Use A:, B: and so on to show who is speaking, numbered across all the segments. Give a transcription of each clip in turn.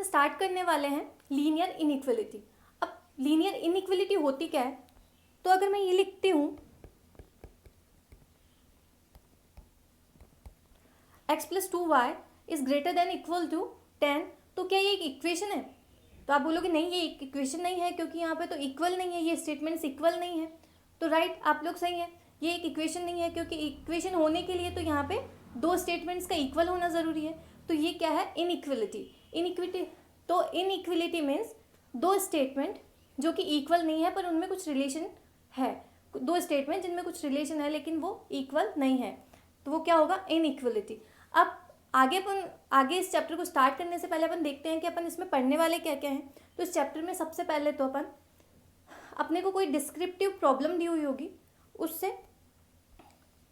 A: Start करने वाले हैं लीनियर इनइक्वलिटी। अब लीनियर इनइक्वलिटी होती क्या है, तो अगर मैं ये लिखती हूँ x plus 2y is greater than equal to 10, तो क्या ये एक इक्वेशन है? तो आप बोलोगे नहीं, ये एक इक्वेशन नहीं है, क्योंकि यहाँ पे तो इक्वल नहीं है, ये स्टेटमेंट्स इक्वल नहीं है। तो राइट, आप लोग सही है, ये एक इक्वेशन नहीं है, क्योंकि इक्वेशन होने के लिए तो यहाँ पे दो स्टेटमेंट्स का इक्वल होना ज़रूरी है। तो ये क्या है? इनइक्विटी। तो इनइक्वलिटी मीन्स दो स्टेटमेंट जो कि इक्वल नहीं है पर उनमें कुछ रिलेशन है, दो स्टेटमेंट जिनमें कुछ रिलेशन है लेकिन वो इक्वल नहीं है, तो वो क्या होगा? इनइक्वलिटी। अब आगे इस चैप्टर को स्टार्ट करने से पहले अपन देखते हैं कि अपन इसमें पढ़ने वाले क्या क्या हैं। तो इस चैप्टर में सबसे पहले तो अपन अपने को कोई डिस्क्रिप्टिव प्रॉब्लम दी हुई होगी, उससे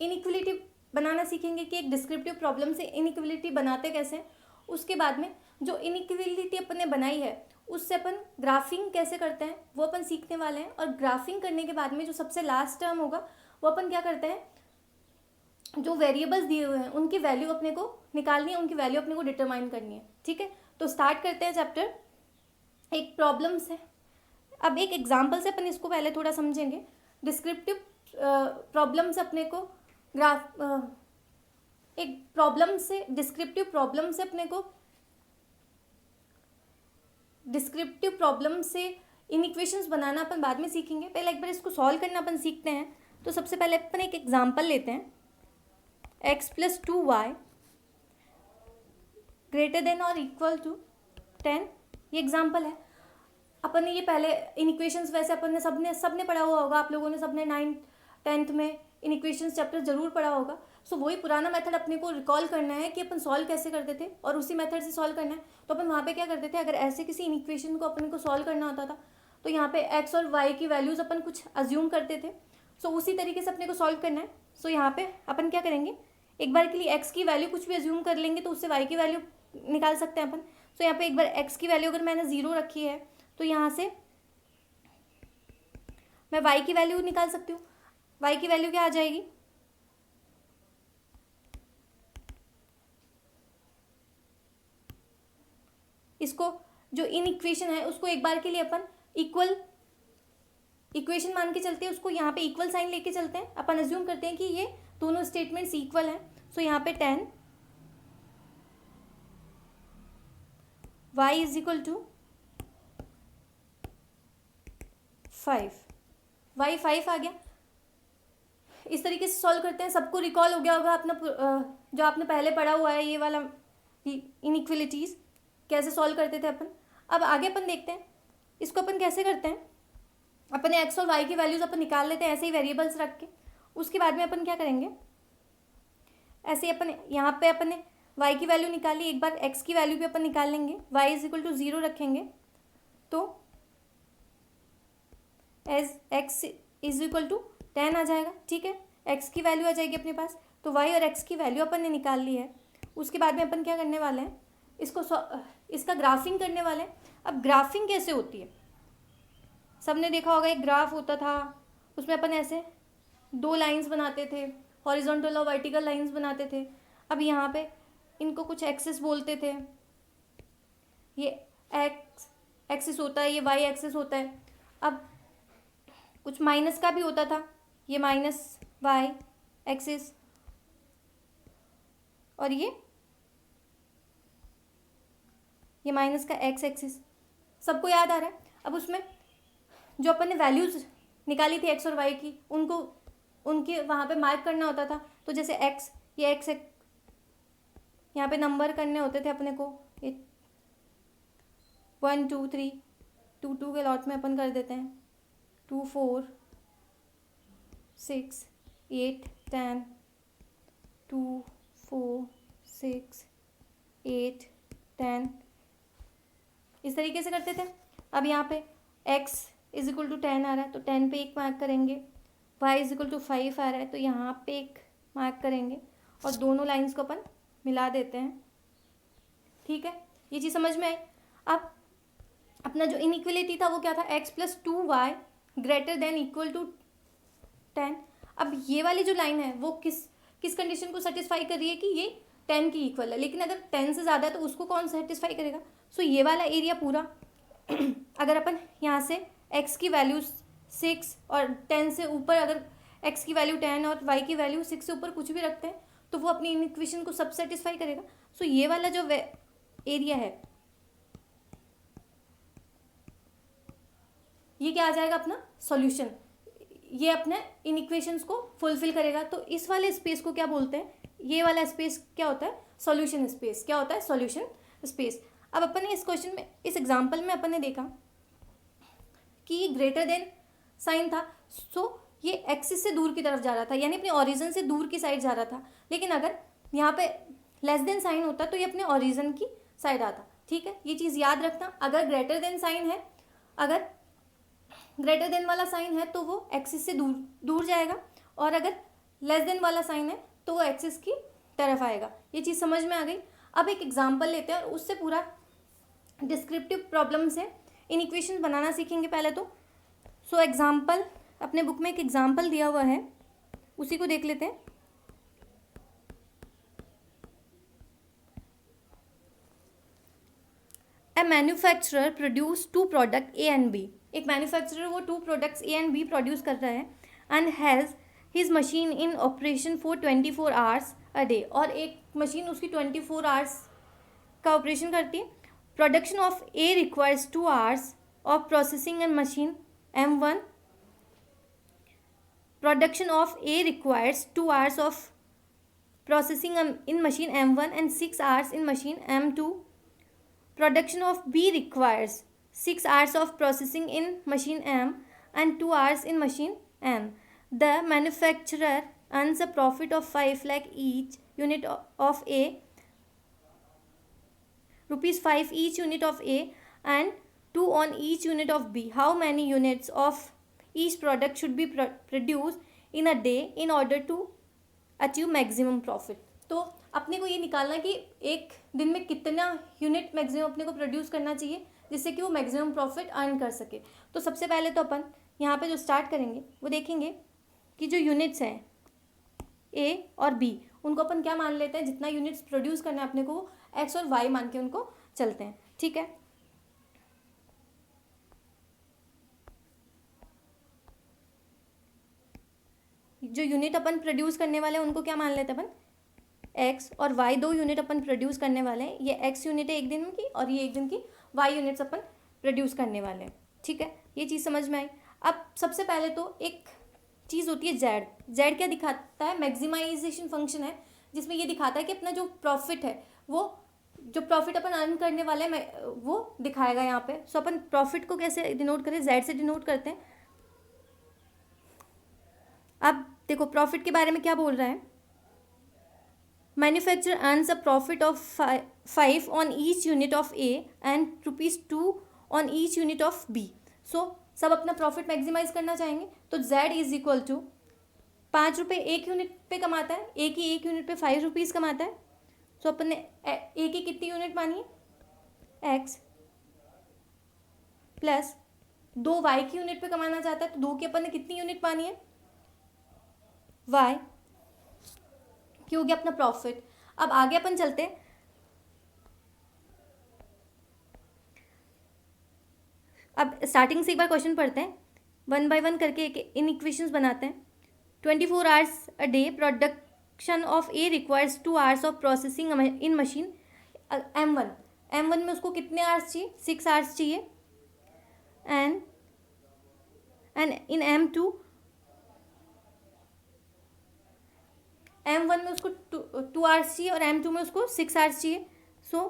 A: इनइक्वलिटी बनाना सीखेंगे कि एक डिस्क्रिप्टिव प्रॉब्लम से इनइक्वलिटी बनाते कैसे। उसके बाद में जो इनइक्वलिटी अपन ने बनाई है उससे अपन ग्राफिंग कैसे करते हैं वो अपन सीखने वाले हैं। और ग्राफिंग करने के बाद में जो सबसे लास्ट टर्म होगा वो अपन क्या करते हैं, जो वेरिएबल्स दिए हुए हैं उनकी वैल्यू अपने को निकालनी है, उनकी वैल्यू अपने को डिटरमाइन करनी है। ठीक है, तो स्टार्ट करते हैं चैप्टर एक प्रॉब्लम से। अब एक एग्जांपल से अपन इसको पहले थोड़ा समझेंगे। डिस्क्रिप्टिव प्रॉब्लम से अपने को एक प्रॉब्लम से डिस्क्रिप्टिव प्रॉब्लम से इन इक्वेशंस बनाना अपन बाद में सीखेंगे। पहले एक बार इसको सॉल्व करना अपन सीखते हैं। तो सबसे पहले अपन एक एग्जांपल लेते हैं, x plus 2y greater than और इक्वल टू 10। ये एग्जांपल है। अपन ने ये पहले इन इक्वेशंस वैसे अपन ने सबने पढ़ा हुआ होगा, आप लोगों ने सबने 9th 10th में इन इक्वेशंस चैप्टर जरूर पढ़ा होगा। सो वही पुराना मेथड अपने को रिकॉल करना है कि अपन सॉल्व कैसे करते थे और उसी मेथड से सॉल्व करना है। तो अपन वहाँ पे क्या करते थे, अगर ऐसे किसी इन इक्वेशन को अपन को सॉल्व करना होता था तो यहाँ पे x और y की वैल्यूज़ अपन कुछ अज्यूम करते थे। सो उसी तरीके से अपने को सॉल्व करना है। सो यहाँ पे अपन क्या करेंगे, एक बार के लिए x की वैल्यू कुछ भी अज्यूम कर लेंगे तो उससे y की वैल्यू निकाल सकते हैं अपन। सो यहाँ पे एक बार x की वैल्यू अगर मैंने 0 रखी है तो यहाँ से मैं y की वैल्यू निकाल सकती हूँ। y की वैल्यू क्या आ जाएगी, इसको जो इन इक्वेशन है उसको एक बार के लिए अपन इक्वल इक्वेशन मान के चलते हैं, उसको यहाँ पे इक्वल साइन लेके चलते हैं। अपन अज्यूम करते हैं कि ये दोनों स्टेटमेंट्स इक्वल हैं। सो यहाँ पे 10 y is equal to 5, y 5 आ गया। इस तरीके से सॉल्व करते हैं। सबको रिकॉल हो गया होगा अपना जो आपने पहले पढ़ा हुआ है ये वाला इनइक्वलिटीज़ कैसे सॉल्व करते थे अपन। अब आगे अपन देखते हैं इसको अपन कैसे करते हैं। अपने x और y की वैल्यूज़ अपन निकाल लेते हैं ऐसे ही वेरिएबल्स रख के। उसके बाद में अपन क्या करेंगे, ऐसे ही अपन यहाँ पे अपन ने y की वैल्यू निकाली, एक बार x की वैल्यू भी अपन निकाल लेंगे। y इज इक्वल टू 0 रखेंगे तो as x is equal to 10 आ जाएगा। ठीक है, x की वैल्यू आ जाएगी अपने पास। तो y और x की वैल्यू अपन ने निकाल ली है। उसके बाद में अपन क्या करने वाले हैं, इसका ग्राफिंग करने वाले हैं। अब ग्राफिंग कैसे होती है, सबने देखा होगा एक ग्राफ होता था, उसमें अपन ऐसे दो लाइंस बनाते थे, हॉरिजॉन्टल और वर्टिकल लाइंस बनाते थे। अब यहाँ पे इनको कुछ एक्सिस बोलते थे, ये एक्स एक्सिस होता है, ये वाई एक्सिस होता है। अब कुछ माइनस का भी होता था, ये माइनस वाई एक्सिस, और ये माइनस का एक्स एक्सिस। सबको याद आ रहा है। अब उसमें जो अपन ने वैल्यूज़ निकाली थी एक्स और वाई की, उनके वहाँ पे मार्क करना होता था। तो जैसे एक्स, ये एक्स यहाँ पे नंबर करने होते थे अपने को, ये 1 2 3 2 2 के लॉट में अपन कर देते हैं, 2 4 6 8 10 2 4 6 8 10 इस तरीके से करते थे। अब यहाँ पे x इज इक्वल टू 10 आ रहा है तो 10 पे एक मार्क करेंगे, y इज इक्वल टू 5 आ रहा है तो यहाँ पे एक मार्क करेंगे और दोनों लाइंस को अपन मिला देते हैं। ठीक है, ये चीज़ समझ में आई। अब अपना जो इनइक्वलिटी था वो क्या था, x plus 2y greater than equal to 10। अब ये वाली जो लाइन है वो किस कंडीशन को सेटिस्फाई कर रही है कि ये 10 की इक्वल है, लेकिन अगर 10 से ज़्यादा है तो उसको कौन सेटिस्फाई करेगा? सो ये वाला एरिया पूरा अगर अपन यहाँ से x की वैल्यू 6 और 10 से ऊपर अगर x की वैल्यू 10 और y की वैल्यू 6 से ऊपर कुछ भी रखते हैं तो वो अपनी इक्वेशन को सब सेटिस्फाई करेगा। सो ये वाला जो एरिया है ये क्या आ जाएगा? अपना सॉल्यूशन। ये अपने इन इक्वेशंस को फुलफिल करेगा। तो इस वाले स्पेस को क्या बोलते हैं? ये वाला स्पेस क्या होता है? Solution space. क्या होता है? Solution space. अब अपन ने इस क्वेश्चन में, इस एग्जांपल में अपन ने देखा कि ये ग्रेटर देन साइन था, सो ये एक्सिस से दूर की तरफ जा रहा था, यानी अपने ओरिजिन से दूर की साइड जा रहा था। लेकिन अगर यहाँ पे लेस देन साइन होता तो ये अपने ओरिजिन की साइड आता। ठीक है, ये चीज़ याद रखना। अगर ग्रेटर देन साइन है, अगर ग्रेटर देन वाला साइन है तो वो एक्सिस से दूर दूर जाएगा, और अगर लेस देन वाला साइन है तो वो एक्सिस की तरफ आएगा। ये चीज़ समझ में आ गई। अब एक एग्जांपल लेते हैं और उससे पूरा डिस्क्रिप्टिव प्रॉब्लम से इन इक्वेशन बनाना सीखेंगे पहले तो। सो एग्जांपल, अपने बुक में एक एग्जांपल दिया हुआ है, उसी को देख लेते हैं। A manufacturer produce two product A and B. एक मैन्युफैक्चरर वो 2 products A and B produce कर रहा है and has his machine in operation for 24 hours a day. और एक मशीन उसकी 24 आवर्स का ऑपरेशन करती है। Production of A requires 2 hours of processing in machine M1. Production of A requires 2 hours of processing in machine M1 and 6 hours in machine M2. Production of B requires 6 hours of processing in machine M and 2 hours in machine M. The manufacturer earns a profit of 5 lakh each unit of A, rupees 5 each unit of A and 2 on each unit of B. How many units of each product should be produced in a day in order to achieve maximum profit? तो अपने को ये निकालना कि एक दिन में कितना यूनिट मैक्सिमम अपने को प्रोड्यूस करना चाहिए जिससे कि वो मैक्सिमम प्रॉफिट अर्न कर सके। तो सबसे पहले तो अपन यहाँ पे जो स्टार्ट करेंगे वो देखेंगे कि जो यूनिट्स हैं ए और बी, उनको अपन क्या मान लेते हैं? जितना यूनिट्स प्रोड्यूस करना है अपने को वो एक्स और वाई मान के उनको चलते हैं। ठीक है, जो यूनिट अपन प्रोड्यूस करने वाले हैं उनको क्या मान लेते हैं अपन? एक्स, और वाई 2 यूनिट अपन प्रोड्यूस करने वाले हैं। ये एक्स यूनिट है एक दिन की और ये एक दिन की वाई यूनिट्स अपन प्रोड्यूस करने वाले हैं। ठीक है, ये चीज़ समझ में आई। अब सबसे पहले तो एक चीज़ होती है जेड। जेड क्या दिखाता है? मैक्सिमाइजेशन फंक्शन है जिसमें ये दिखाता है कि अपना जो प्रॉफिट है, वो जो प्रॉफिट अपन अर्न करने वाले हैं वो दिखाएगा यहाँ पे। सो अपन प्रॉफिट को कैसे डिनोट करें? जेड से डिनोट करते हैं। अब देखो प्रॉफिट के बारे में क्या बोल रहा है। Manufacturer earns a profit of 5 on each unit of A and ₹2 on each unit of B. So सब अपना प्रॉफिट मैक्सिमाइज करना चाहेंगे तो Z इज इक्वल टू 5 रुपये एक यूनिट पे कमाता है, ए की एक यूनिट पे 5 रुपीज़ कमाता है। सो अपन ने ए की कितनी यूनिट मानी है? X प्लस 2 वाई की यूनिट पे कमाना चाहता है तो 2 की अपन ने कितनी यूनिट मानी है? वाई। क्या हो गया अपना प्रॉफिट। अब आगे अपन चलते हैं। अब स्टार्टिंग से एक बार क्वेश्चन पढ़ते हैं, 1 बाय 1 करके इन इक्वेशंस बनाते हैं। 24 hours a day production of A requires 2 hours of processing in machine M1। M1 में उसको कितने आवर्स चाहिए? 6 आवर्स चाहिए। एंड इन M2 M1 में उसको 2 आवर्स चाहिए और M2 में उसको 6 आवर्स चाहिए। सो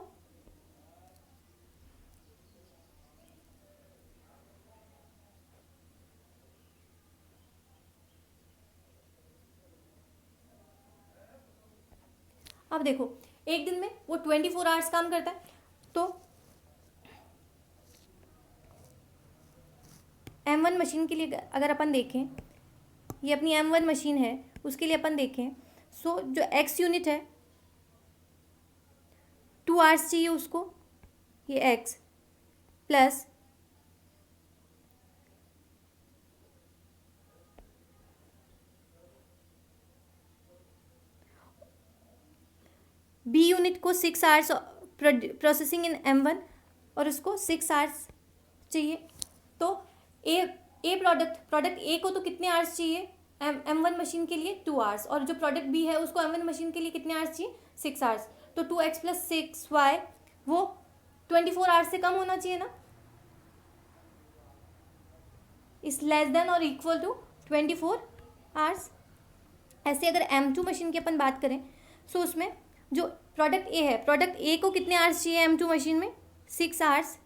A: अब देखो एक दिन में वो 24 आवर्स काम करता है तो M1 मशीन के लिए अगर अपन देखें, ये अपनी M1 मशीन है, उसके लिए अपन देखें। सो जो X यूनिट है 2 आवर्स चाहिए उसको, ये X प्लस बी यूनिट को 6 आवर्स प्रोसेसिंग इन M1 और उसको 6 आवर्स चाहिए। तो ए प्रोडक्ट ए को तो कितने आवर्स चाहिए M1 मशीन के लिए 2 आवर्स, और जो प्रोडक्ट बी है उसको M1 मशीन के लिए कितने आवर्स चाहिए 6 आवर्स। तो 2x + 6y वो 24 आवर्स से कम होना चाहिए ना, इज लेस देन और इक्वल टू 24 आवर्स। ऐसे अगर M2 मशीन की अपन बात करें सो उसमें जो प्रोडक्ट ए है, प्रोडक्ट ए को कितने आवर्स चाहिए M2 मशीन में 6 आवर्स,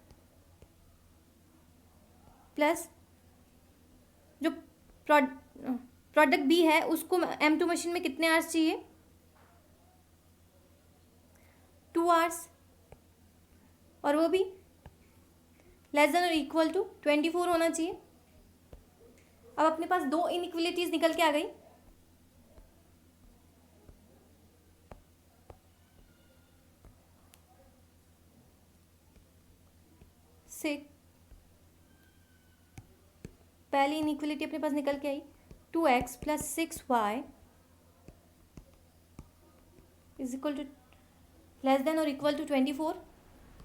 A: प्लस जो प्रोडक्ट बी है उसको M2 मशीन में कितने आवर्स चाहिए 2 आवर्स, और वो भी लेस देन और इक्वल टू 24 होना चाहिए। अब अपने पास दो इनइक्वलिटीज निकल के आ गई। पहली इनइक्वलिटी अपने पास निकल के आई 2x + 6y is equal to less than और equal to 24,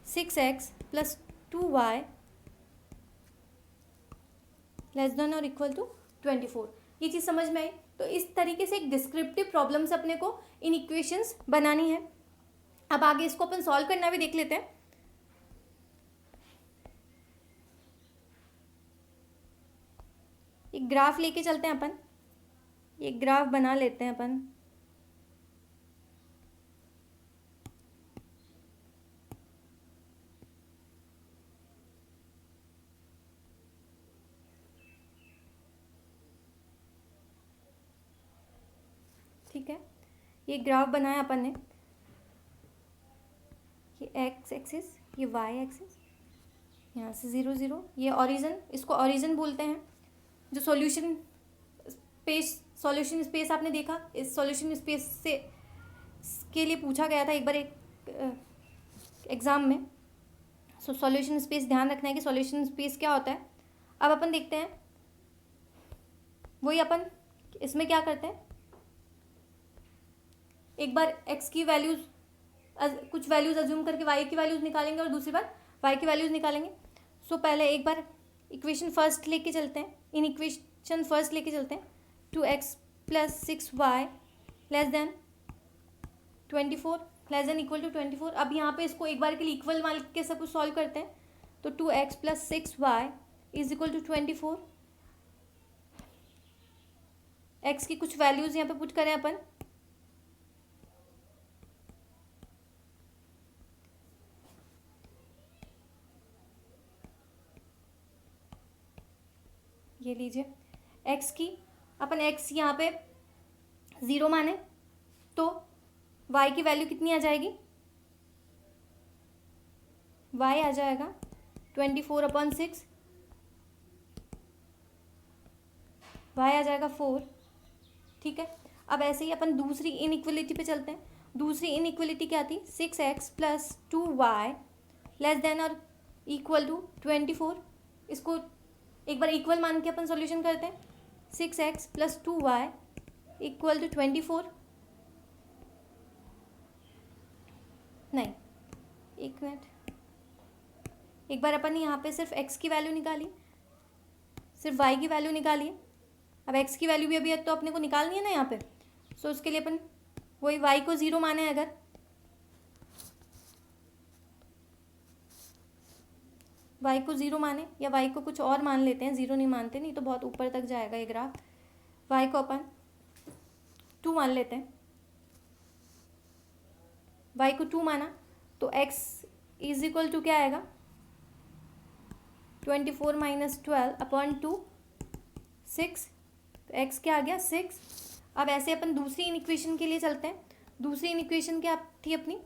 A: 6x + 2y less than और इक्वल टू 24। ये चीज़ समझ में आई। तो इस तरीके से एक डिस्क्रिप्टिव प्रॉब्लम्स अपने को इन इक्वेशंस बनानी है। अब आगे इसको अपन सॉल्व करना भी देख लेते हैं। एक ग्राफ लेके चलते हैं अपन, एक ग्राफ बना लेते हैं अपन। ठीक है, ये ग्राफ बनाया अपन ने, ये एक्स एक्सिस, ये वाई एक्सिस, यहाँ से 0 0, ये ओरिजिन, इसको ओरिजिन बोलते हैं। जो सॉल्यूशन स्पेस आपने देखा, इस सॉल्यूशन स्पेस से के लिए पूछा गया था एक बार एक एग्ज़ाम में। सो सॉल्यूशन स्पेस ध्यान रखना है कि सॉल्यूशन स्पेस क्या होता है। अब अपन देखते हैं, वही अपन इसमें क्या करते हैं, एक बार x की वैल्यूज़ कुछ वैल्यूज़ अज्यूम करके y की वैल्यूज़ निकालेंगे और दूसरी बार y की वैल्यूज़ निकालेंगे। सो पहले एक बार इक्वेशन फर्स्ट लेके चलते हैं, इन इक्वेशन फर्स्ट लेके चलते हैं। 2x + 6y less than 24 less than equal to 24। अब यहाँ पे इसको एक बार के लिए इक्वल मान के सब कुछ सॉल्व करते हैं। तो 2x + 6y is equal to 24। x की कुछ वैल्यूज़ यहाँ पे पुट करें अपन, ये लीजिए x की, अपन x यहाँ पे 0 माने तो y की वैल्यू कितनी आ जाएगी, y आ जाएगा 24/6, y आ जाएगा 4। ठीक है, अब ऐसे ही अपन दूसरी इनइक्वलिटी पे चलते हैं। दूसरी इनइक्वलिटी क्या थी, 6x + 2y लेस देन और इक्वल टू 24। इसको एक बार इक्वल मान के अपन सॉल्यूशन करते हैं। 6x + 2y इक्वल टू 24, नहीं एक मिनट, एक बार अपन यहाँ पे सिर्फ x की वैल्यू निकाली, सिर्फ y की वैल्यू निकाली। अब x की वैल्यू भी अभी तो अपने को निकालनी है ना यहाँ पे। सो उसके लिए अपन वही y को 0 माने, अगर y को 0 माने या y को कुछ और मान लेते हैं, 0 नहीं मानते, नहीं तो बहुत ऊपर तक जाएगा ये ग्राफ। y को अपन 2 मान लेते हैं, y को 2 माना तो x इज इक्वल टू क्या आएगा, 24 - 12/2 6। तो x क्या आ गया 6। अब ऐसे अपन दूसरी इनइक्वेशन के लिए चलते हैं। दूसरी इनइक्वेशन क्या थी अपनी,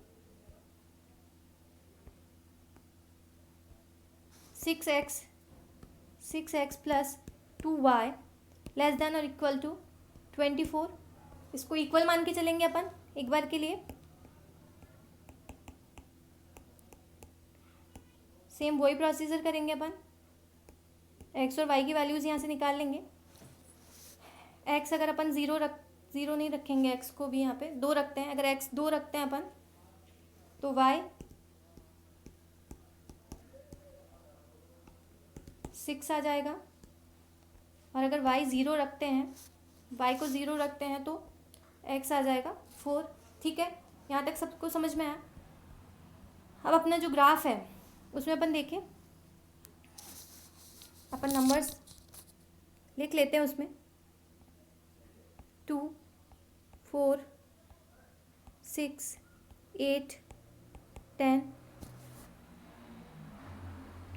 A: 6x + 2y लेस देन और इक्वल टू 24। इसको इक्वल मान के चलेंगे अपन एक बार के लिए। सेम वही प्रोसीजर करेंगे अपन, x और y की वैल्यूज़ यहाँ से निकाल लेंगे। x अगर अपन 0 नहीं रखेंगे, x को भी यहाँ पे 2 रखते हैं। अगर x 2 रखते हैं अपन तो y 6 आ जाएगा। और अगर y 0 रखते हैं, y को 0 रखते हैं तो x आ जाएगा 4। ठीक है, यहाँ तक सबको समझ में आया। अब अपना जो ग्राफ है उसमें अपन देखें, अपन नंबर्स लिख लेते हैं उसमें 2 4 6 8 10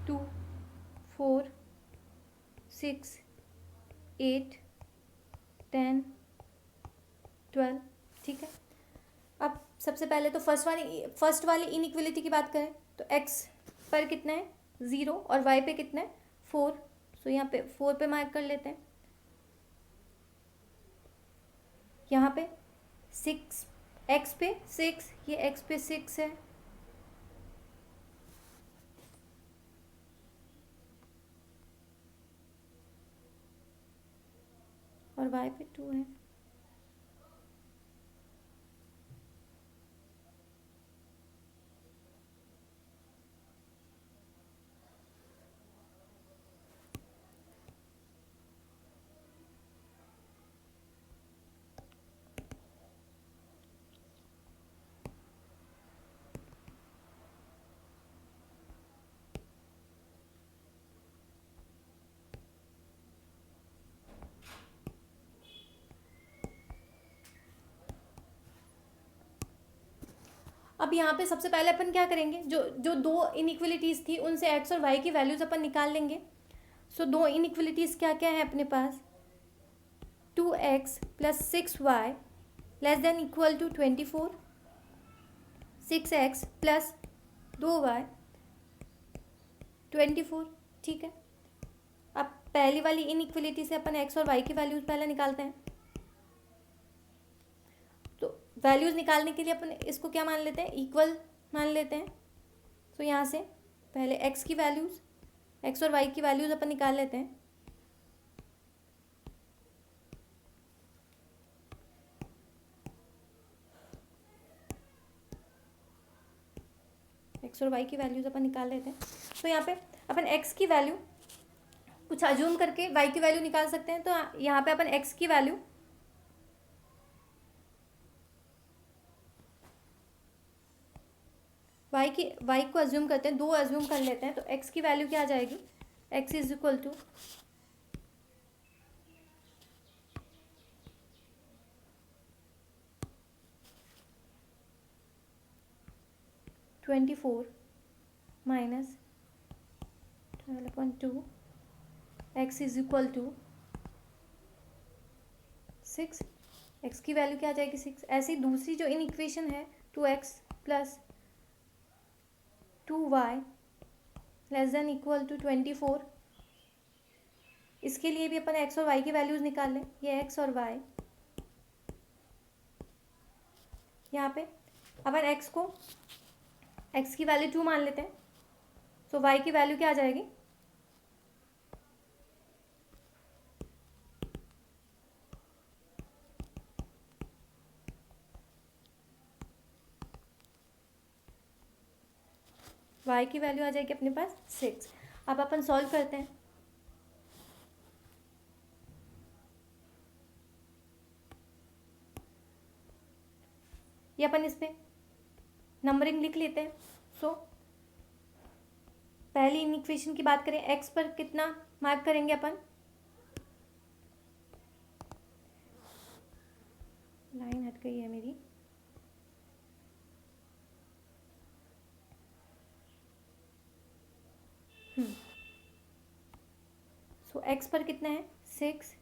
A: 2 4 6 8 10 12। ठीक है, अब सबसे पहले तो फर्स्ट वाली इनइक्वलिटी की बात करें तो x पर कितना है 0 और y पे कितना है 4। सो यहाँ पे 4 पे मार्क कर लेते हैं। यहाँ पे 6 x पे 6, ये x पे 6 है और y पे 2 है। अब यहाँ पे सबसे पहले अपन क्या करेंगे, जो जो दो इनइक्वलिटीज़ थी उनसे x और y की वैल्यूज़ अपन निकाल लेंगे। सो दो इनइक्वलिटीज़ क्या क्या है अपने पास, 2x plus 6y less than equal to 24, 6x plus 2y 24। ठीक है, अब पहली वाली इनइक्वलिटी से अपन x और y की वैल्यूज़ पहले निकालते हैं। तो वैल्यूज़ निकालने के लिए अपन इसको क्या मान लेते हैं, इक्वल मान लेते हैं। तो यहाँ से पहले x की वैल्यूज़, x और y की वैल्यूज़ अपन निकाल लेते हैं। x और y की वैल्यूज़ अपन निकाल लेते हैं। तो यहाँ पे अपन x की वैल्यू कुछ अज्यूम करके y की वैल्यू निकाल सकते हैं। तो यहाँ पे अपन x की वैल्यू y को अज्यूम करते हैं, 2 अज्यूम कर लेते हैं। तो x की वैल्यू क्या आ जाएगी, x is equal to 24 minus 12/2, x is equal to 6। x की वैल्यू क्या आ जाएगी 6। ऐसी दूसरी जो इन इक्वेशन है 2x plus 2y less than equal to 24, इसके लिए भी अपन x और y की वैल्यूज़ निकाल लें। ये x और y, यहाँ पे अपन x की वैल्यू 2 मान लेते हैं। तो y की वैल्यू क्या आ जाएगी, y की वैल्यू आ जाएगी अपने पास 6। अब अपन सॉल्व करते हैं। ये अपन इस पे नंबरिंग लिख लेते हैं। सो पहली इन इक्वेशन की बात करें, x पर कितना मार्क करेंगे अपन, लाइन हट गई है मेरी, सो x पर कितना है 6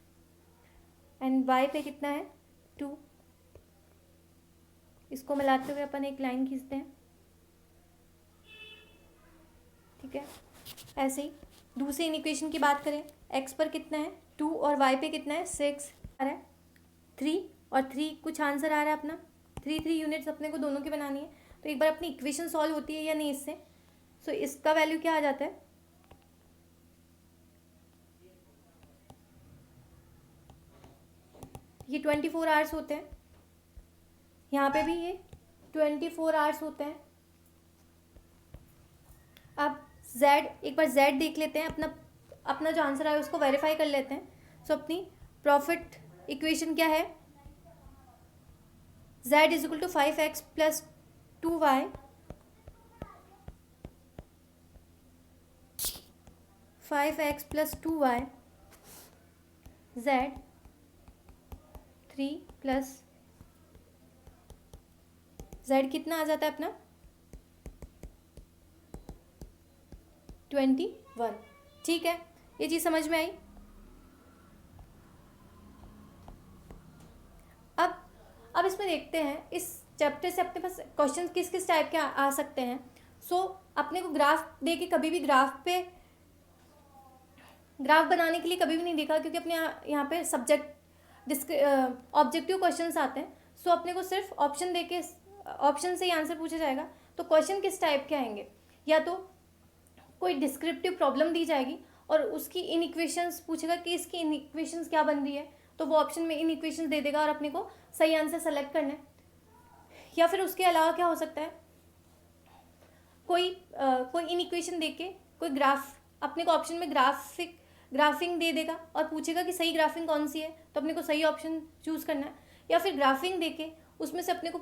A: एंड y पे कितना है 2। इसको मिलाते हुए अपन एक लाइन खींचते हैं। ठीक है, ऐसे ही दूसरी इक्वेशन की बात करें, x पर कितना है 2 और y पे कितना है 6 आ रहा है, 3 और 3 कुछ आंसर आ रहा है अपना 3 यूनिट्स अपने को दोनों की बनानी है। तो एक बार अपनी इक्वेशन सॉल्व होती है या नहीं इससे। सो इसका वैल्यू क्या आ जाता है, ये 24 आवर्स होते हैं, यहाँ पे भी ये 24 आवर्स होते हैं। अब z, एक बार z देख लेते हैं, अपना जो आंसर आया उसको वेरीफाई कर लेते हैं। सो अपनी प्रॉफिट इक्वेशन क्या है, z is equal to 5x plus 2y, 5x plus 2y, z 3 plus z कितना आ जाता है अपना 21। ठीक है, ये चीज़ समझ में आई। अब इसमें देखते हैं इस चैप्टर से अपने पास क्वेश्चन किस किस टाइप के आ सकते हैं। सो अपने को ग्राफ दे के कभी भी ग्राफ बनाने के लिए कभी भी नहीं देखा, क्योंकि अपने यहाँ पे ऑब्जेक्टिव क्वेश्चंस आते हैं। सो अपने को सिर्फ ऑप्शन दे के ऑप्शन से ही आंसर पूछा जाएगा। तो क्वेश्चन किस टाइप के आएंगे, या तो कोई डिस्क्रिप्टिव प्रॉब्लम दी जाएगी और उसकी इन इक्वेशंस पूछेगा कि इसकी इन इक्वेशंस क्या बन रही है, तो वो ऑप्शन में इन इक्वेशंस दे देगा और अपने को सही आंसर सेलेक्ट करना है। या फिर उसके अलावा क्या हो सकता है, कोई इन इक्वेशन दे के कोई ग्राफ अपने को ऑप्शन में ग्राफिंग दे देगा और पूछेगा कि सही ग्राफिंग कौन सी है, तो अपने को सही ऑप्शन चूज करना है। या फिर ग्राफिंग दे के उसमें से अपने को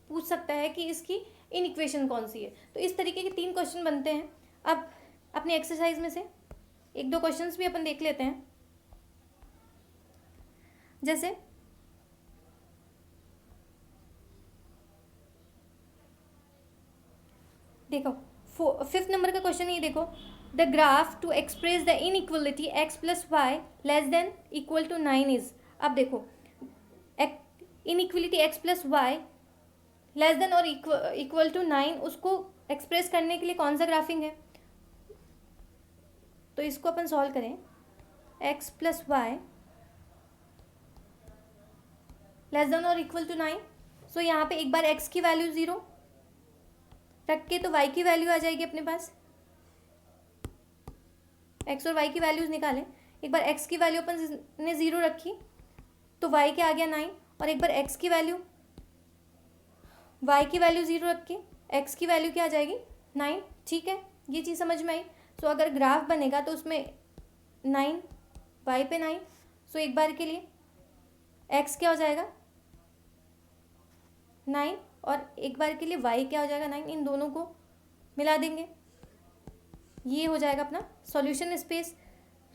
A: पूछ सकता है कि इसकी इन इक्वेशन कौन सी है। तो इस तरीके के 3 क्वेश्चन बनते हैं। अब अपने एक्सरसाइज में से 1-2 क्वेश्चंस भी अपन देख लेते हैं। जैसे देखो 5th नंबर का क्वेश्चन ये देखो, the graph to express the inequality x plus y less than equal to 9 is. अब देखो inequality x plus y less than और इक्वल टू 9, उसको एक्सप्रेस करने के लिए कौन सा ग्राफिंग है, तो इसको अपन सॉल्व करें। x plus y less than और इक्वल टू 9। सो यहाँ पे एक बार x की वैल्यू 0 रख के तो y की वैल्यू आ जाएगी अपने पास। x और y की वैल्यूज निकालें। एक बार x की वैल्यू अपन ने 0 रखी तो y के आ गया 9, और एक बार y की वैल्यू 0 रख के x की वैल्यू क्या आ जाएगी 9। ठीक है, ये चीज़ समझ में आई। सो अगर ग्राफ बनेगा तो उसमें 9 y पे 9, सो एक बार के लिए x क्या हो जाएगा 9 और एक बार के लिए y क्या हो जाएगा 9। इन दोनों को मिला देंगे, ये हो जाएगा अपना solution space.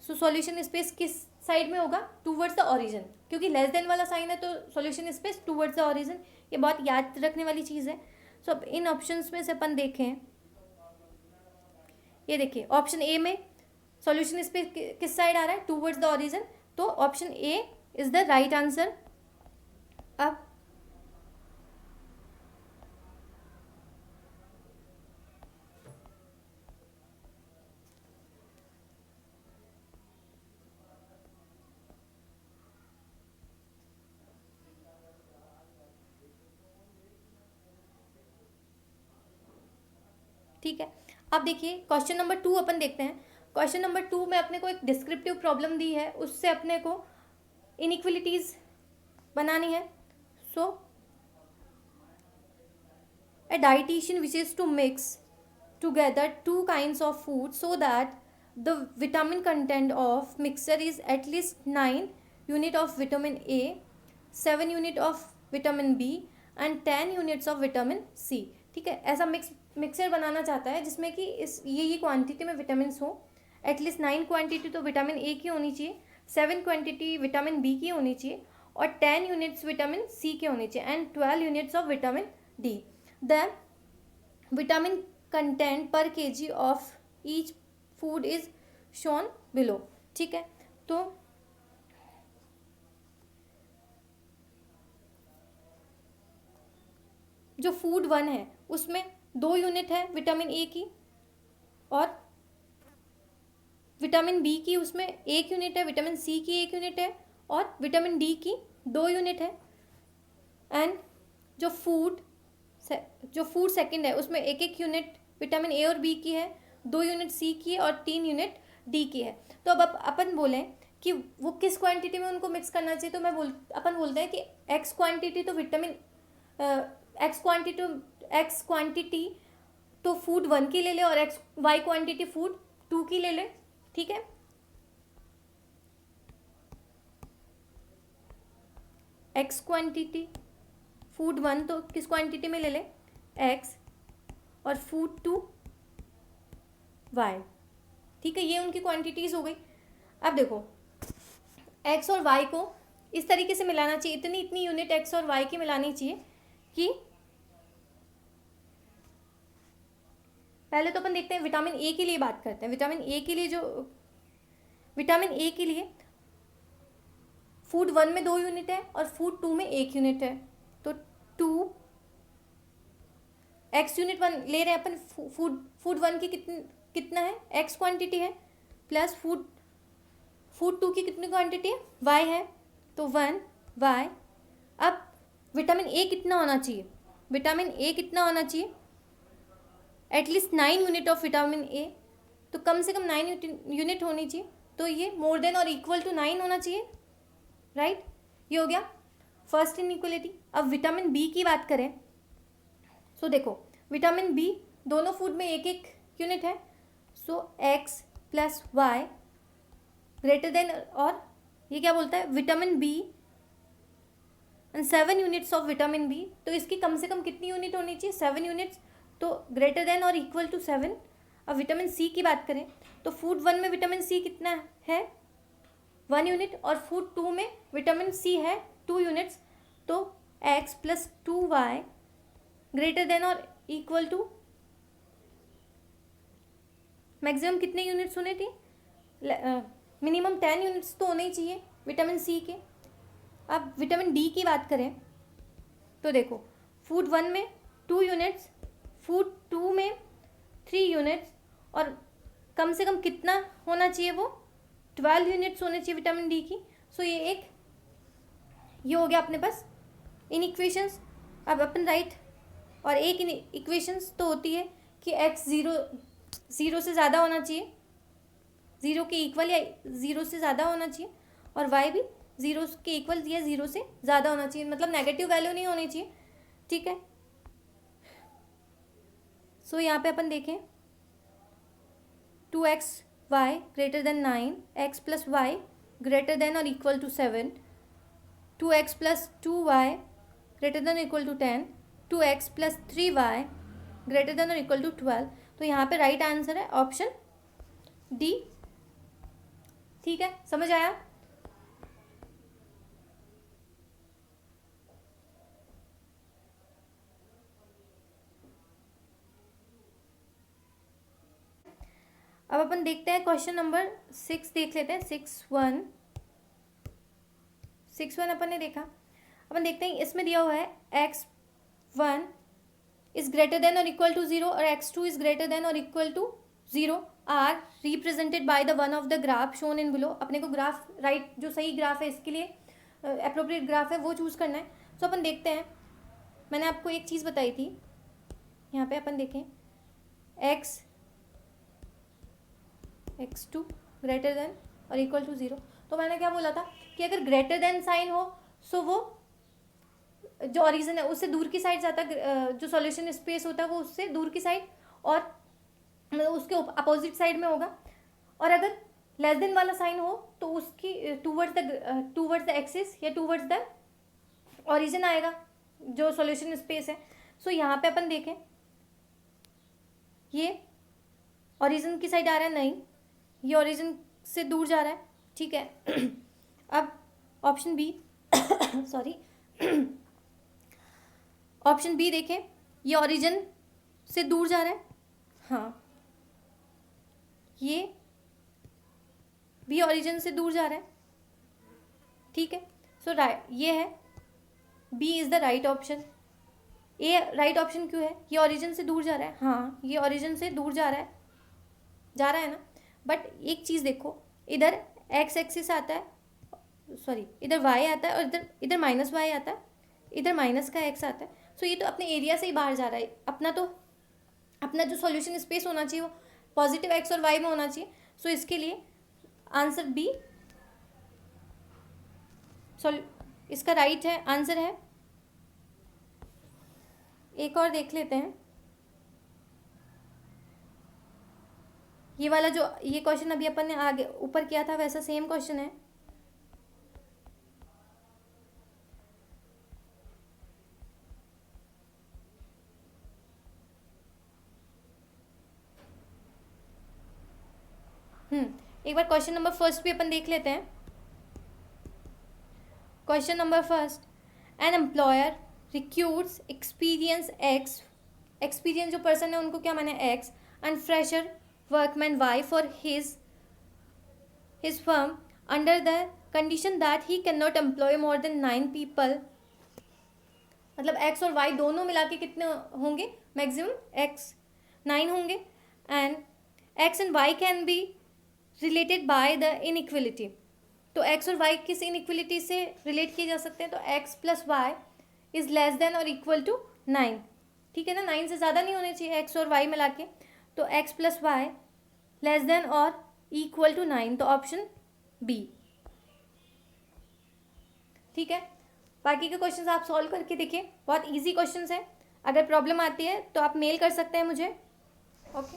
A: So solution space किस साइड में होगा, टूवर्ड्स द ओरिजिन, क्योंकि लेस देन वाला साइन है तो solution space towards the origin. ये बहुत याद रखने वाली चीज़ है। सो अब इन ऑप्शंस में से अपन देखें, ये देखिए ऑप्शन ए में सॉल्यूशन स्पेस किस साइड आ रहा है, टूवर्ड्स द ओरिजिन, तो option A is the right answer. अब ठीक है, अब देखिए क्वेश्चन नंबर 2 अपन देखते हैं। क्वेश्चन नंबर 2 में अपने को एक डिस्क्रिप्टिव प्रॉब्लम दी है, उससे अपने को इनइक्वलिटीज बनानी है। सो a dietitian wishes to mix together 2 kinds of food so that the vitamin content of mixture is at least 9 unit of vitamin A, 7 unit of vitamin B and 10 units of vitamin C। ठीक है, ऐसा mixer बनाना चाहता है जिसमें कि ये quantity में vitamin हो। एटलीस्ट 9 क्वांटिटी तो विटामिन ए की होनी चाहिए, 7 क्वांटिटी विटामिन बी की होनी चाहिए और 10 यूनिट्स विटामिन सी के होनी चाहिए and 12 units of vitamin D. The vitamin content per kg of each food is shown below. ठीक है, तो जो फूड 1 है उसमें 2 यूनिट है विटामिन ए की और विटामिन बी की उसमें 1 यूनिट है, विटामिन सी की 1 यूनिट है और विटामिन डी की 2 यूनिट है। एंड जो फूड सेकंड है उसमें 1-1 यूनिट विटामिन ए और बी की है, 2 यूनिट सी की है और 3 यूनिट डी की है। तो अब अपन बोलें कि वो किस क्वांटिटी में उनको मिक्स करना चाहिए, तो अपन बोलते हैं कि एक्स क्वांटिटी तो तो फूड 1 की ले ले और एक्स वाई क्वांटिटी फूड 2 की ले ले, ठीक है। एक्स क्वांटिटी फूड 1 तो किस क्वांटिटी में ले ले, एक्स, और फूड 2 वाई, ठीक है। ये उनकी क्वांटिटीज हो गई। अब देखो एक्स और वाई को इस तरीके से मिलाना चाहिए, इतनी इतनी यूनिट एक्स और वाई की मिलानी चाहिए कि पहले तो अपन देखते हैं विटामिन ए के लिए बात करते हैं। विटामिन ए के लिए विटामिन ए के लिए फूड 1 में 2 यूनिट है और फूड 2 में 1 यूनिट है, तो 2 एक्स यूनिट 1 ले रहे हैं अपन। फूड 1 की कितना है, एक्स क्वांटिटी है, प्लस फूड 2 की कितनी क्वांटिटी है, वाई है, तो 1 वाई। अब विटामिन ए कितना होना चाहिए, विटामिन ए कितना होना चाहिए, at least 9 unit of vitamin A, तो कम से कम 9 यूनिट होनी चाहिए। तो ये मोर देन और इक्वल टू 9 होना चाहिए, राइट। ये हो गया फर्स्ट इनइक्वलिटी। अब विटामिन बी की बात करें, सो देखो विटामिन बी दोनों फूड में 1-1 यूनिट है, so x plus y greater than, और ये क्या बोलता है, vitamin B and 7 units of vitamin B, तो इसकी कम से कम कितनी यूनिट होनी चाहिए, 7 यूनिट्स, तो ग्रेटर देन और इक्वल टू 7। अब विटामिन सी की बात करें तो फूड 1 में विटामिन सी कितना है, 1 यूनिट, और फूड 2 में विटामिन सी है 2 यूनिट्स, तो x plus 2 y greater than और इक्वल टू मैक्सिमम कितने यूनिट्स होने थे, मिनिमम 10 यूनिट्स तो होने ही चाहिए विटामिन सी के। अब विटामिन डी की बात करें तो देखो फूड 1 में 2 यूनिट्स, फूड 2 में 3 यूनिट्स, और कम से कम कितना होना चाहिए, वो 12 यूनिट्स होने चाहिए विटामिन डी की। सो ये हो गया अपने पास इन इक्वेशंस। अब अपन राइट, और एक इन इक्वेशंस तो होती है कि एक्स 0 से ज़्यादा होना चाहिए, 0 के इक्वल या 0 से ज़्यादा होना चाहिए, और वाई भी 0 के इक्वल या 0 से ज़्यादा होना चाहिए, मतलब नेगेटिव वैल्यू नहीं होनी चाहिए, ठीक है। सो यहाँ पे अपन देखें 2x y greater than 9, x plus y greater than और equal to 7, 2x plus 2y greater than equal to 10, 2x plus 3y greater than और इक्वल टू 12। तो यहाँ पे राइट आंसर है ऑप्शन डी, ठीक है, समझ आया। अब अपन देखते हैं क्वेश्चन नंबर 6 देख लेते हैं। 6-1 अपन ने देखा। अपन देखते हैं इसमें दिया हुआ है x1 इज ग्रेटर देन और इक्वल टू 0 और x2 इज ग्रेटर देन और equal to 0 are represented by the one of the graph shown in below. अपने को ग्राफ राइट जो सही ग्राफ है इसके लिए अप्रोप्रिएट ग्राफ है वो चूज करना है। सो अपन देखते हैं, मैंने आपको एक चीज़ बताई थी, यहाँ पे अपन देखें x2 ग्रेटर देन और इक्वल टू 0। तो मैंने क्या बोला था कि अगर ग्रेटर देन साइन हो सो वो जो ऑरिजिन है उससे दूर की साइड जाता है, जो सॉल्यूशन स्पेस होता है वो उससे दूर की साइड और मतलब उसके अपोजिट साइड में होगा। और अगर लेस देन वाला साइन हो तो उसकी टूवर्ड्स द एक्सिस या टूवर्ड्स द ऑरिजिन आएगा जो सॉल्यूशन स्पेस है। सो यहाँ पे अपन देखें ये ऑरिजिन की साइड आ रहा है, नहीं ये ऑरिजिन से दूर जा रहा है, ठीक है। अब option B sorry option B देखें, ये ऑरिजिन से दूर जा रहा है, हाँ ये भी ऑरिजिन से दूर जा रहा है, ठीक है। सो ये है B is the right option. A right option क्यों है, ये ऑरिजिन से दूर जा रहा है, हाँ ये ऑरिजिन से दूर जा रहा है ना। बट एक चीज़ देखो, इधर एक्स एक्सिस आता है, सॉरी इधर वाई आता है और इधर माइनस वाई आता है, इधर माइनस का एक्स आता है। सो ये तो अपने एरिया से ही बाहर जा रहा है। अपना जो सॉल्यूशन स्पेस होना चाहिए वो पॉजिटिव एक्स और वाई में होना चाहिए। सो इसके लिए आंसर बी इसका राइट है आंसर है। एक और देख लेते हैं, ये वाला जो ये क्वेश्चन अभी अपन ने आगे ऊपर किया था वैसा सेम क्वेश्चन है। एक बार क्वेश्चन नंबर फर्स्ट भी अपन देख लेते हैं। Question number first, an employer recruits experience x, experience जो पर्सन है उनको क्या माने x, and fresher workman y for his firm under the condition that he can not employ more than 9 people. मतलब एक्स और वाई दोनों मिला के कितने होंगे, मैक्सिमम एक्स 9 होंगे, and x and y can be related by the inequality. तो x और वाई किस इनइक्वलिटी से रिलेट किए जा सकते हैं, तो x plus y is less than और इक्वल टू 9, ठीक है ना, 9 से ज़्यादा नहीं होने चाहिए एक्स और वाई मिला के, तो x plus y less than और इक्वल टू 9, तो ऑप्शन बी, ठीक है। बाकी के क्वेश्चंस आप सॉल्व करके देखिए, बहुत इजी क्वेश्चंस है। अगर प्रॉब्लम आती है तो आप मेल कर सकते हैं मुझे, ओके।